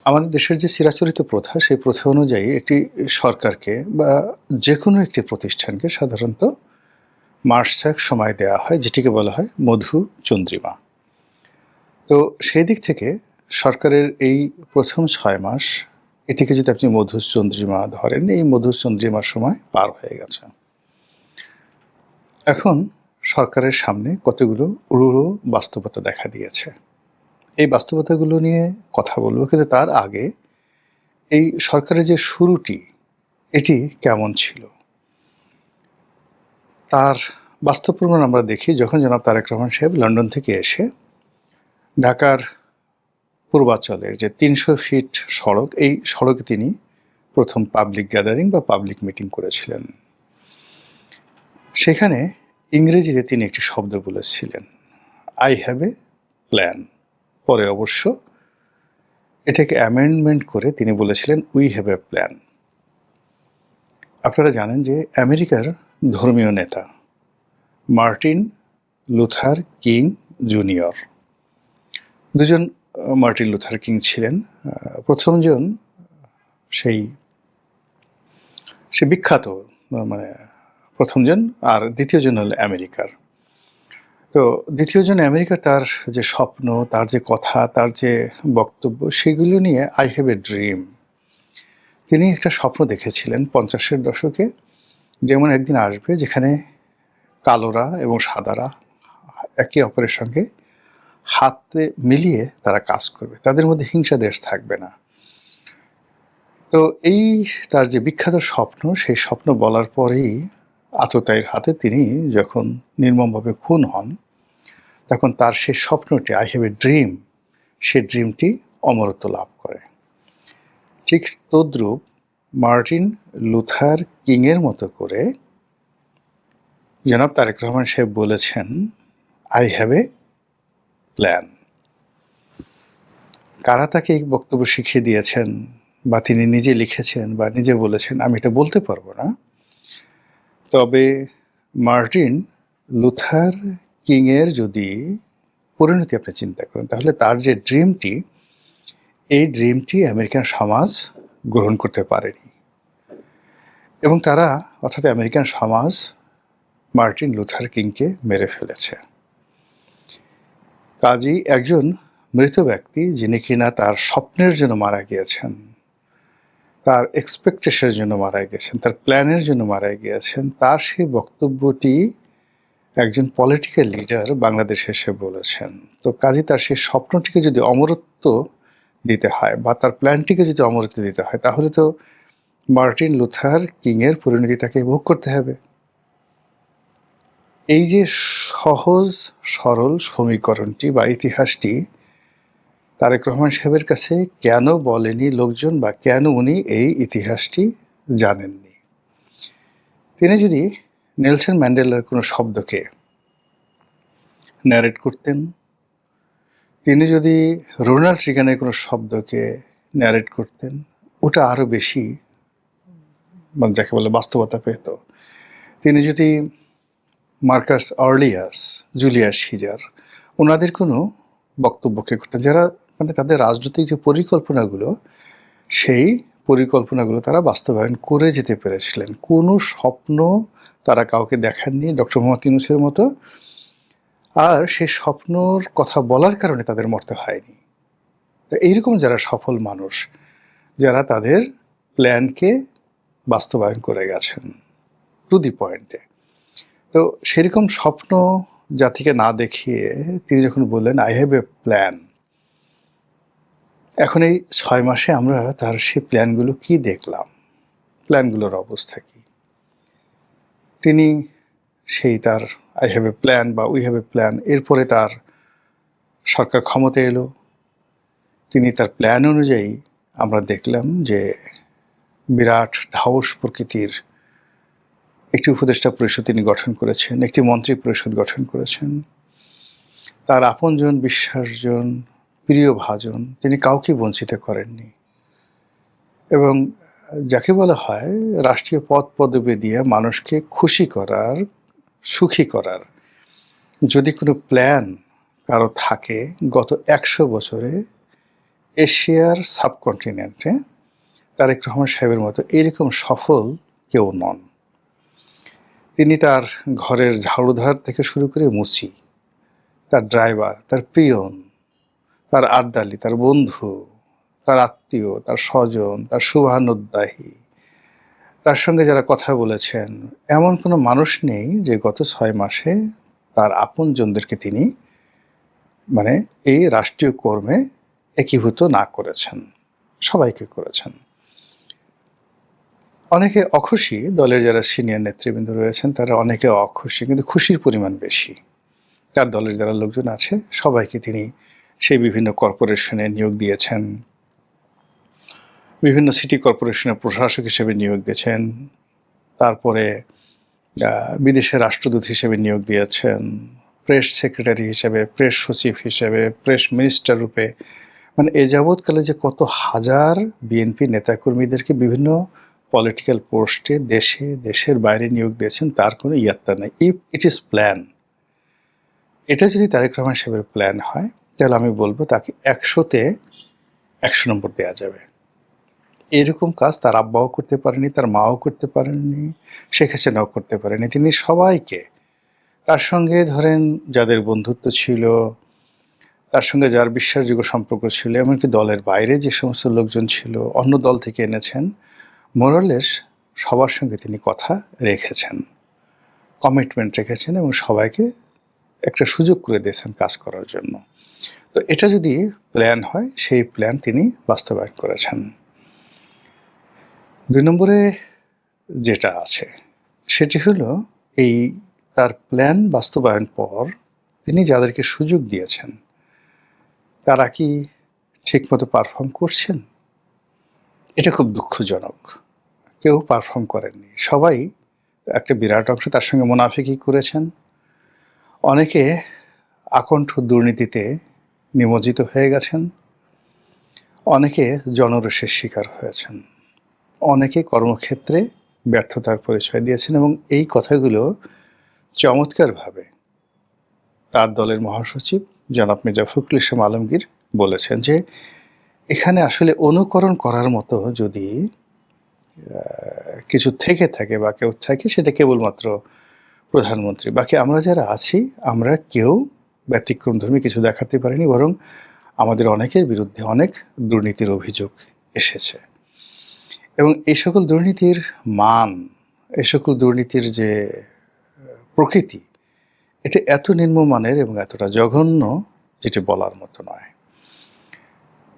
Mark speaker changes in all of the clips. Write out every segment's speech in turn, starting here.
Speaker 1: আমাদের দেশের যে চিরাচরিত প্রথা, সেই প্রথা অনুযায়ী একটি সরকারকে বা যেকোনো একটি প্রতিষ্ঠানকে সাধারণত মাস ৬ সময় দেয়া হয়, যেটিকে বলা হয় মধুচন্দ্রিমা। তো সেই দিক থেকে সরকারের এই ১ম ৬ মাস, এটিকে যদি আপনি মধুচন্দ্রিমা ধরেন, এই মধুচন্দ্রিমার সময় পার হয়ে গেছে। এখন সরকারের সামনে কতগুলো রূঢ় বাস্তবতা দেখা দিয়েছে। এই বাস্তবতাগুলো নিয়ে কথা বলব, কিন্তু তার আগে এই সরকারের যে শুরুটি, এটি কেমন ছিল? তার বাস্তব প্রমাণ আমরা দেখি যখন জনাব তারেক রহমান সাহেব লন্ডন থেকে এসে ঢাকার পূর্বাঞ্চলের যে ৩০০ ফিট সড়ক, এই সড়কে তিনি প্রথম পাবলিক গ্যাদারিং বা পাবলিক মিটিং করেছিলেন। সেখানে ইংরেজিতে তিনি একটি শব্দ বলেছিলেন, আই হ্যাভ এ প্ল্যান। পরে অবশ্য এটাকে অ্যামেন্ডমেন্ট করে তিনি বলেছিলেন উই হ্যাভ এ প্ল্যান। আপনারা জানেন যে আমেরিকার ধর্মীয় নেতা মার্টিন লুথার কিং জুনিয়র, দুজন মার্টিন লুথার কিং ছিলেন। প্রথমজন সে বিখ্যাত, মানে প্রথমজন, আর দ্বিতীয়জন হল আমেরিকার। তো দ্বিতীয়জন আমেরিকার, তার যে স্বপ্ন, তার যে কথা, তার যে বক্তব্য, সেগুলো নিয়ে আই হ্যাভ এ ড্রিম। তিনি একটা স্বপ্ন দেখেছিলেন ৫০-এর দশকে, যেমন একদিন আসবে যেখানে কালোরা এবং সাদারা একে অপরের সঙ্গে হাতে মিলিয়ে তারা কাজ করবে, তাদের মধ্যে হিংসা দেশ থাকবে না। তো এই তার যে বিখ্যাত স্বপ্ন, সেই স্বপ্ন বলার পরেই আততায়ীর হাতে তিনি যখন নির্মমভাবে খুন হন, তখন তার সেই স্বপ্নটি, আই হ্যাভ এ ড্রিম, সেই ড্রিমটি অমরত্ব লাভ করে। ঠিক তদ্রূপ মার্টিন লুথার কিংয়ের মতো করে জনাব তারেক রহমান সাহেব বলেছেন, আই হ্যাভ এ প্ল্যান। কারা তাকে এই বক্তব্য শিখিয়ে দিয়েছেন বা তিনি নিজে লিখেছেন বা নিজে বলেছেন, আমি এটা বলতে পারবো না। তবে মার্টিন লুথার কিংয়ের যদি পরিণতি আপনি চিন্তা করেন, তাহলে তার যে ড্রিমটি, এই ড্রিমটি আমেরিকান সমাজ গ্রহণ করতে পারেনি, এবং তারা, অর্থাৎ আমেরিকান সমাজ, মার্টিন লুথার কিংকে মেরে ফেলেছে। কাজেই একজন মৃত ব্যক্তি, যিনি কিনা তার স্বপ্নের জন্য মারা গিয়েছেন, তার এক্সপেকটেশনের জন্য মারা গিয়েছেন, তার প্ল্যানের জন্য মারা গিয়েছেন, তার সেই বক্তব্যটি একজন পলিটিক্যাল লিডার বাংলাদেশে এসে বলেছেন। তো কাজে তার সেই স্বপ্নটিকে যদি অমরত্ব দিতে হয় বা তার প্ল্যানটিকে যদি অমরত্ব দিতে হয়, তাহলে তো মার্টিন লুথার কিংয়ের পরিণতি তাকে ভোগ করতে হবে। এই যে সহজ সরল সমীকরণটি বা ইতিহাসটি তারেক রহমান সাহেবের কাছে কেন বলেনি লোকজন, বা কেন উনি এই ইতিহাসটি জানেননি? তিনি যদি নেলসন ম্যান্ডেলার কোনো শব্দকে ন্যারেট করতেন, তিনি যদি রোনাল্ড রিগানের কোনো শব্দকে ন্যারেট করতেন, ওটা আরও বেশি, মানে যাকে বলে, বাস্তবতা পেত। তিনি যদি মার্কাস আর্লিয়াস, জুলিয়াস সিজার, ওনাদের কোনো বক্তব্যকে করতেন, যারা মানে তাদের রাজনৈতিক যে পরিকল্পনাগুলো, সেই পরিকল্পনাগুলো তারা বাস্তবায়ন করে যেতে পেরেছিলেন। কোনো স্বপ্ন তারা কাউকে দেখাননি ডক্টর মোহাম্মদ ইউনূসের মতো, আর সেই স্বপ্নর কথা বলার কারণে তাদের মরতে হয়নি। তো এইরকম যারা সফল মানুষ, যারা তাদের প্ল্যানকে বাস্তবায়ন করে গেছেন টু দি পয়েন্টে, তো সেরকম স্বপ্ন জাতিকে না দেখিয়ে তিনি যখন বললেন আই হ্যাভ এ প্ল্যান, এখন এই ৬ মাসে আমরা তার সেই প্ল্যানগুলো কি দেখলাম, প্ল্যানগুলোর অবস্থা কি? তিনি সেই তার আই হ্যাভ এ প্ল্যান বা উই হ্যাভ এ প্ল্যান, এরপরে তার সরকার ক্ষমতা এলো, তিনি তার প্ল্যান অনুযায়ী আমরা দেখলাম যে বিরাট ঢাউস প্রকৃতির একটি উপদেষ্টা পরিষদ তিনি গঠন করেছেন, একটি মন্ত্রী পরিষদ গঠন করেছেন। তার আপনজন, বিশ্বাসজন, প্রিয় ভাজন, তিনি কাউকে বঞ্চিত করেননি। এবং যাকে বলা হয় রাষ্ট্রীয় পদ পদবি দিয়ে মানুষকে খুশি করার, সুখী করার যদি কোনো প্ল্যান কারো থাকে, গত ১০০ বছরে এশিয়ার সাবকন্টিনেন্টে তারেক রহমান সাহেবের মতো এরকম সফল কেউ নন। তিনি তার ঘরের ঝাড়ুধার থেকে শুরু করে মুচি, তার ড্রাইভার, তার পিয়ন, তার আড্ডালি, তার বন্ধু, তার আত্মীয়, তার স্বজন, তার শুভানুদ্দাহী, তার সঙ্গে যারা কথা বলেছেন, এমন কোনো মানুষ নেই যে গত 6 মাসে তার আপনজনদেরকে তিনি মানে এই রাষ্ট্রীয় কর্মে একীভূত না করেছেন। সবাইকে করেছেন। অনেকে অখুশি, দলের যারা সিনিয়র নেতৃবৃন্দ রয়েছেন তারা অনেকে অখুশি, কিন্তু খুশির পরিমাণ বেশি। তার দলের যারা লোকজন আছে সবাইকে তিনি সেই বিভিন্ন কর্পোরেশনে নিয়োগ দিয়েছেন, বিভিন্ন সিটি কর্পোরেশনের প্রশাসক হিসেবে নিয়োগ দিয়েছেন, তারপরে বিদেশের রাষ্ট্রদূত হিসেবে নিয়োগ দিয়েছেন, প্রেস সেক্রেটারি হিসেবে, প্রেস সচিব হিসেবে, প্রেস মিনিস্টার রূপে, মানে এ যাবৎকালে যে কত হাজার বিএনপি নেতাকর্মীদেরকে বিভিন্ন পলিটিক্যাল পোস্টে দেশে দেশের বাইরে নিয়োগ দিয়েছেন তার কোনো ইয়াত্তা নেই। ইফ ইট ইজ প্ল্যান, এটা যদি তারেক রহমান সাহেবের প্ল্যান হয় তাহলে আমি বলবো তাকে 100-তে 100 নম্বর দেওয়া যাবে। এরকম কাজ তার আব্বাও করতে পারেনি, তার মাও করতে পারেননি, শেখ হাসিনাও করতে পারেনি। তিনি সবাইকে, তার সঙ্গে ধরেন যাদের বন্ধুত্ব ছিল, তার সঙ্গে যার বিশ্বাসযোগ্য সম্পর্ক ছিল, এমনকি দলের বাইরে যে সমস্ত লোকজন ছিল, অন্য দল থেকে এনেছেন, মোরালেস সবার সঙ্গে তিনি কথা রেখেছেন, কমিটমেন্ট রেখেছেন এবং সবাইকে একটা সুযোগ করে দিয়েছেন কাজ করার জন্য। তো এটা যদি প্ল্যান হয়, সেই প্ল্যান তিনি বাস্তবায়ন করেছেন। 2 নম্বরে যেটা আছে সেটি হলো এই তার প্ল্যান বাস্তবায়ন পর তিনি যাদেরকে সুযোগ দিয়েছেন তারা কি ঠিকমতো পারফর্ম করছেন? এটা খুব দুঃখজনক। কেউ পারফর্ম করেননি। সবাই একটা বিরাট অংশ তার সঙ্গে মুনাফিকি করেছেন। অনেকে আকণ্ঠ দুর্নীতিতে নিমজ্জিত হয়ে গেছেন, অনেকে জনরোষের শিকার হয়েছেন, অনেকে কর্মক্ষেত্রে ব্যর্থতার পরিচয় দিয়েছেন এবং এই কথাগুলো চমৎকারভাবে তার দলের মহাসচিব জনাব মির্জা ফখরুল ইসলাম আলমগীর বলেছেন যে এখানে আসলে অনুকরণ করার মতো যদি কিছু থেকে থাকে বা কেউ থাকে সেটা কেবলমাত্র প্রধানমন্ত্রী। বাকি আমরা যারা আছি আমরা কেউ ব্যতিক্রমধর্মী কিছু দেখাতে পারিনি, বরং আমাদের অনেকের বিরুদ্ধে অনেক দুর্নীতির অভিযোগ এসেছে এবং এই সকল দুর্নীতির মান, এই সকল দুর্নীতির যে প্রকৃতি, এটা এত নিম্নমানের এবং এতটা জঘন্য যেটি বলার মতো নয়।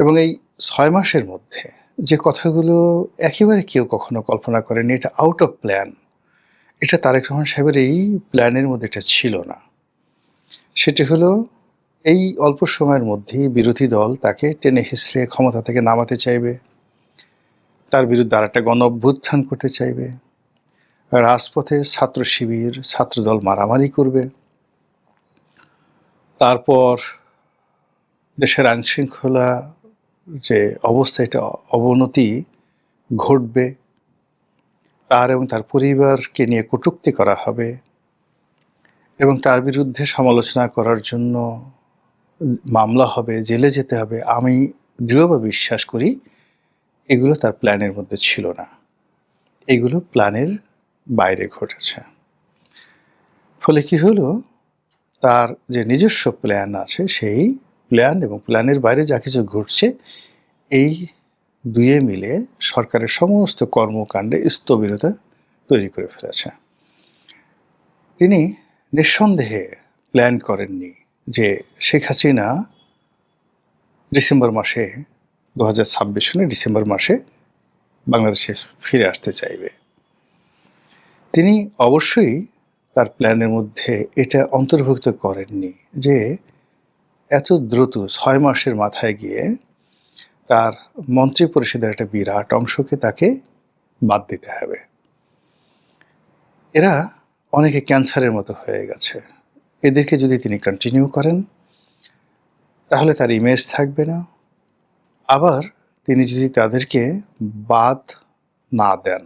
Speaker 1: এবং এই 6 মাসের মধ্যে যে কথাগুলো একেবারে কেউ কখনো কল্পনা করেনি, এটা আউট অফ প্ল্যান, এটা তারেক রহমান সাহেবের এই প্ল্যানের মধ্যে এটা ছিল না। সেটি হলো এই অল্প সময়ের মধ্যেই বিরোধী দল তাকে টেনে হিঁচড়ে ক্ষমতা থেকে নামাতে চাইবে, তার বিরুদ্ধে আর একটা গণ অভ্যুত্থান করতে চাইবে, রাজপথে ছাত্র শিবির ছাত্রদল মারামারি করবে, তারপর দেশের আইনশৃঙ্খলা যে অবস্থা এটা অবনতি ঘটবে, তার এবং তার পরিবারকে নিয়ে কটূক্তি করা হবে এবং তার বিরুদ্ধে সমালোচনা করার জন্য মামলা হবে, জেলে যেতে হবে। আমি দৃঢ়ভাবে বিশ্বাস করি এগুলো তার প্ল্যানের মধ্যে ছিল না, এগুলো প্ল্যানের বাইরে ঘটেছে। ফলে কি হলো, তার যে নিজস্ব প্ল্যান আছে সেই প্ল্যান এবং প্ল্যানের বাইরে যা কিছু ঘটছে এই দুয়ে মিলে সরকারের সমস্ত কর্মকাণ্ডে স্থবিরতা তৈরি করে ফেলেছে। তিনি নিঃসন্দেহে প্ল্যান করেননি যে শেখ হাসিনা ডিসেম্বর মাসে 2026 সালে ডিসেম্বর মাসে বাংলাদেশে ফিরে আসতে চাইবে। তিনি অবশ্যই তার প্ল্যানের মধ্যে এটা অন্তর্ভুক্ত করেননি যে এত দ্রুত 6 মাসের মাথায় গিয়ে তার মন্ত্রী পরিষদের একটা বিরাট অংশকে তাকে বাদ দিতে হবে। এরা অনেকে ক্যান্সারের মতো হয়ে গেছে, এদেরকে যদি তিনি কন্টিনিউ করেন তাহলে তার ইমেজ থাকবে না। আবার তিনি যদি তাদেরকে বাদ না দেন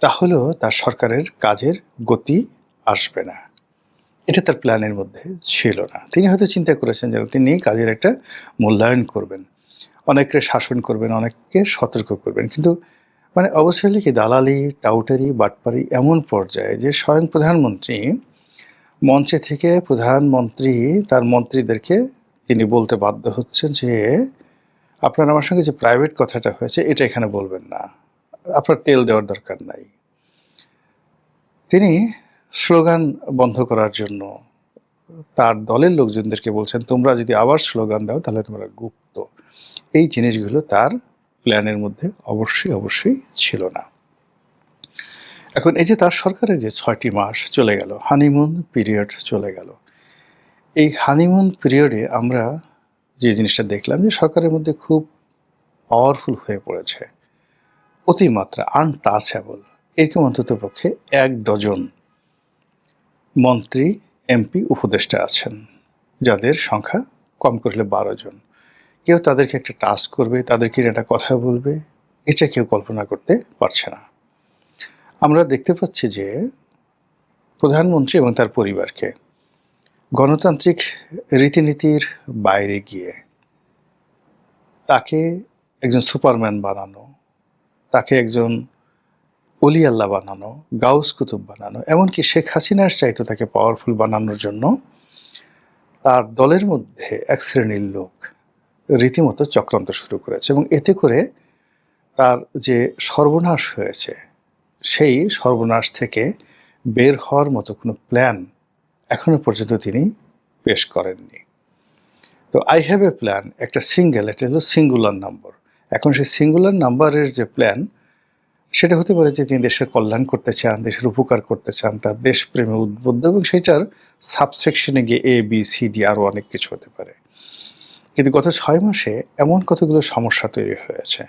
Speaker 1: তাহলেও তার সরকারের কাজের গতি আসবে না। এটা তার প্ল্যানের মধ্যে ছিল না। তিনি হয়তো চিন্তা করেছেন যে তিনি কাজের একটা মূল্যায়ন করবেন, অনেককে শাসন করবেন, অনেককে সতর্ক করবেন। কিন্তু মানে অবশ্যই হলে কি দালালি, টাউটারি, বাটপারি এমন পর্যায়ে যে স্বয়ং প্রধানমন্ত্রী মঞ্চে থেকে প্রধানমন্ত্রী তার মন্ত্রীদেরকে তিনি বলতে বাধ্য হচ্ছেন যে, "আপনার আমার সঙ্গে যে প্রাইভেট কথাটা হয়েছে এটা এখানে বলবেন না। আপনার তেল দেওয়ার দরকার নাই।" তিনি স্লোগান বন্ধ করার জন্য তার দলের লোকজনদেরকে বলছেন, "তোমরা যদি আবার স্লোগান দাও তাহলে তোমরা গুপ্ত।" এই জিনিসগুলো তার প্ল্যানের মধ্যে অবশ্যই ছিল না। এখন এই যে তার সরকারের যে ৬টি মাস চলে গেল, হানিমুন পিরিয়ড চলে গেল। এই হানিমুন পিরিয়ডে আমরা যে জিনিসটা দেখলাম যে সরকারের মধ্যে খুব পাওয়ারফুল হয়ে পড়েছে, অতিমাত্রা আনটাচেবল। এরকম অন্ততপক্ষে ১ ডজন মন্ত্রী, এমপি, উপদেষ্টা আছেন, যাদের সংখ্যা কম করলে ১২ জন। কেউ তাদেরকে একটা টাস্ক করবে, তাদেরকে একটা কথা বলবে, এটা কেউ কল্পনা করতে পারছে না। আমরা দেখতে পাচ্ছি যে প্রধানমন্ত্রী এবং তার পরিবারকে গণতান্ত্রিক রীতিনীতির বাইরে গিয়ে তাকে একজন সুপারম্যান বানানো, তাকে একজন অলি আল্লাহ বানানো, গাউস কুতুব বানানো, এমনকি শেখ হাসিনার চাইতে তাকে পাওয়ারফুল বানানোর জন্য তার দলের মধ্যে এক শ্রেণীর লোক রীতিমতো চক্রান্ত শুরু করেছে এবং এতে করে তার যে সর্বনাশ হয়েছে সেই সর্বনাশ থেকে বের হওয়ার মতো কোনো প্ল্যান এখনো পর্যন্ত তিনি পেশ করেননি। তো আই হ্যাভ এ প্ল্যান একটা সিঙ্গেল, এটা হলো সিঙ্গুলার নাম্বার। এখন সেই সিঙ্গুলার নাম্বারের যে প্ল্যান সেটা হতে পারে যে তিনি দেশের কল্যাণ করতে চান, দেশের উপকার করতে চান, তার দেশপ্রেমে উদ্বুদ্ধ এবং সেটার সাবসেকশনে গিয়ে এ বি সি ডি আরও অনেক কিছু হতে পারে। কিন্তু গত ৬ মাসে এমন কতগুলো সমস্যা তৈরি হয়েছে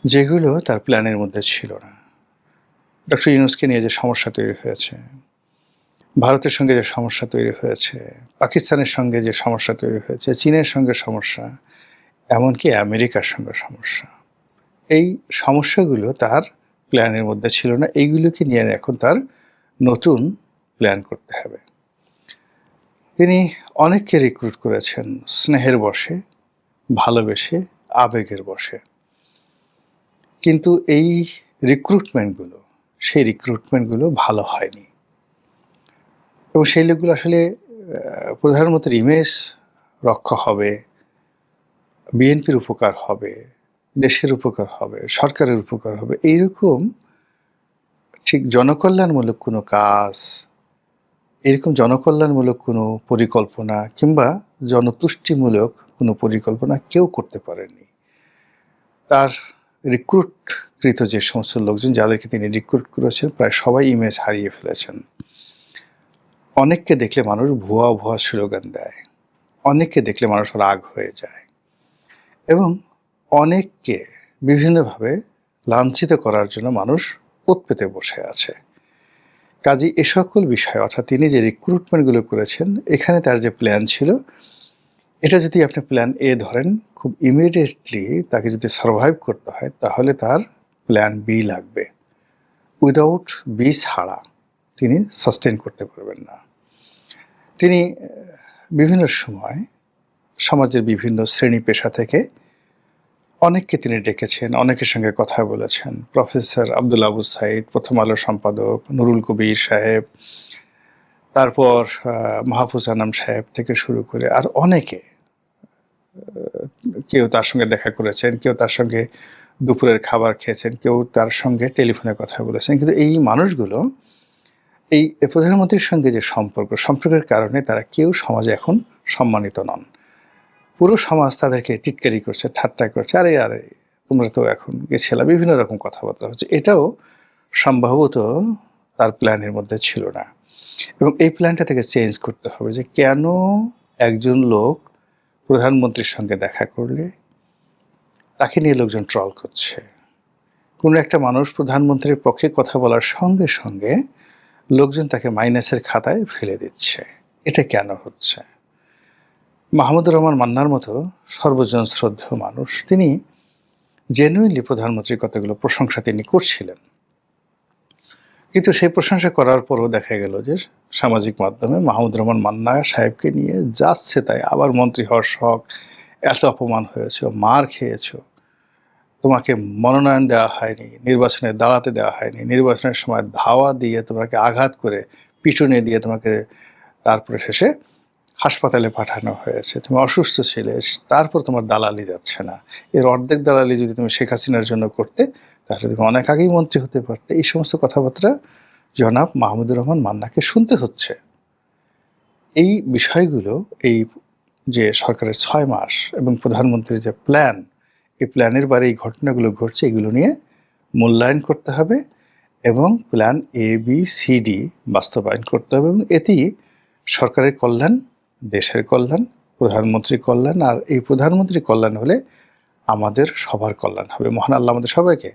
Speaker 1: যেগুলো তার প্ল্যানের মধ্যে ছিল না। ডক্টর ইউনূসকে নিয়ে যে সমস্যা তৈরি হয়েছে, ভারতের সঙ্গে যে সমস্যা তৈরি হয়েছে, পাকিস্তানের সঙ্গে যে সমস্যা তৈরি হয়েছে, চীনের সঙ্গে সমস্যা, এমনকি আমেরিকার সঙ্গে সমস্যা, এই সমস্যাগুলো তার প্ল্যানের মধ্যে ছিল না। এইগুলোকে নিয়ে এখন তার নতুন প্ল্যান করতে হবে। তিনি অনেককে রিক্রুট করেছেন স্নেহের বশে, ভালোবেসে, আবেগের বশে। কিন্তু এই রিক্রুটমেন্টগুলো, সেই রিক্রুটমেন্টগুলো ভালো হয়নি এবং সেই লোকগুলো আসলে প্রধানমন্ত্রীর ইমেজ রক্ষা হবে, বিএনপির উপকার হবে, দেশের উপকার হবে, সরকারের উপকার হবে, এইরকম ঠিক জনকল্যাণমূলক কোনো কাজ, এরকম জনকল্যাণমূলক কোনো পরিকল্পনা কিংবা জনতুষ্টিমূলক কোনো পরিকল্পনা কেউ করতে পারেনি। তার রিক্রুটকৃত যে সমস্ত লোকজন যাদেরকে তিনি রিক্রুট করেছেন প্রায় সবাই ইমেজ হারিয়ে ফেলেছেন। অনেককে দেখলে মানুষ ভুয়া ভুয়া স্লোগান দেয়, অনেককে দেখলে মানুষ রাগ হয়ে যায় এবং অনেককে বিভিন্নভাবে লাঞ্ছিত করার জন্য মানুষ ওত পেতে বসে আছে। কাজী এ সকল বিষয় অর্থাৎ তিনি যে রিক্রুটমেন্টগুলো করেছেন এখানে তার যে প্ল্যান ছিল, এটা যদি আপনি প্ল্যান এ ধরেন, খুব ইমিডিয়েটলি তাকে যদি সার্ভাইভ করতে হয় তাহলে তার প্ল্যান বি লাগবে। উইদাউট বি ছাড়া তিনি সাস্টেন করতে পারবেন না। তিনি বিভিন্ন সময় সমাজের বিভিন্ন শ্রেণী পেশা থেকে অনেককে তিনি ডেকেছেন, অনেকের সঙ্গে কথা বলেছেন। প্রফেসর আব্দুল আবু সাইদ, প্রথম আলো সম্পাদক, নুরুল কবির সাহেব, তারপর মাহফুজ আনাম সাহেব থেকে শুরু করে আর অনেকে, কেউ তার সঙ্গে দেখা করেছেন, কেউ তার সঙ্গে দুপুরের খাবার খেয়েছেন, কেউ তার সঙ্গে টেলিফোনে কথা বলেছেন। কিন্তু এই মানুষগুলো এই প্রধানমন্ত্রীর সঙ্গে যে সম্পর্কের কারণে তারা কেউ সমাজে এখন সম্মানিত নন। পুরো সমাজ তাদেরকে টিটকারি করছে, ঠাট্টা করছে, আরে আরে তোমরা তো এখন গেছিলা, বিভিন্ন রকম কথাবার্তা হচ্ছে। এটাও সম্ভবত তার প্ল্যানের মধ্যে ছিল না এবং এই প্ল্যানটা থেকে চেঞ্জ করতে হবে যে কেন একজন লোক প্রধানমন্ত্রীর সঙ্গে দেখা করলে তাকে নিয়ে লোকজন ট্রল করছে, কোনো একটা মানুষ প্রধানমন্ত্রীর পক্ষে কথা বলার সঙ্গে সঙ্গে লোকজন তাকে মাইনাসের খাতায় ফেলে দিচ্ছে। এটা কেন হচ্ছে? মাহমুদুর রহমান মান্নার মতো সর্বজন শ্রদ্ধেয় মানুষ, তিনি জেনুইনলি প্রধানমন্ত্রীর কতগুলো প্রশংসা তিনি করছিলেন, কিন্তু সেই প্রশংসা করার পরও দেখা গেল যে সামাজিক মাধ্যমে মাহমুদুর রহমান মান্না সাহেবকে নিয়ে যাচ্ছে তাই, আবার মন্ত্রী হওয়ার শখ, এত অপমান হয়েছে, মার খেয়েছো, তোমাকে মনোনয়ন দেওয়া হয়নি, নির্বাচনে দাঁড়াতে দেওয়া হয়নি, নির্বাচনের সময় ধাওয়া দিয়ে তোমাকে আঘাত করে পিটুনি দিয়ে তোমাকে তারপরে শেষে হাসপাতালে পাঠানো হয়েছে, তুমি অসুস্থ ছিলে, তারপর তোমার দালালি যাচ্ছে না, এর অর্ধেক দালালি যদি তুমি শেখ হাসিনার জন্য করতে তাহলে তুমি অনেক আগেই মন্ত্রী হতে পারতে। এই সমস্ত কথাবার্তা জনাব মাহমুদুর রহমান মান্নাকে শুনতে হচ্ছে। এই বিষয়গুলো, এই যে সরকারের 6 মাস এবং প্রধানমন্ত্রীর যে প্ল্যান, এই প্ল্যানের বাইরে এই ঘটনাগুলো ঘটছে, এগুলো নিয়ে মূল্যায়ন করতে হবে এবং প্ল্যান ABCD বাস্তবায়ন করতে হবে, এবং এতেই সরকারের কল্যাণ, দেশের কল্যাণ, প্রধানমন্ত্রীর কল্যাণ, আর এই প্রধানমন্ত্রীর কল্যাণ হলে আমাদের সবার কল্যাণ হবে। মহান আল্লাহ আমাদের সবাইকে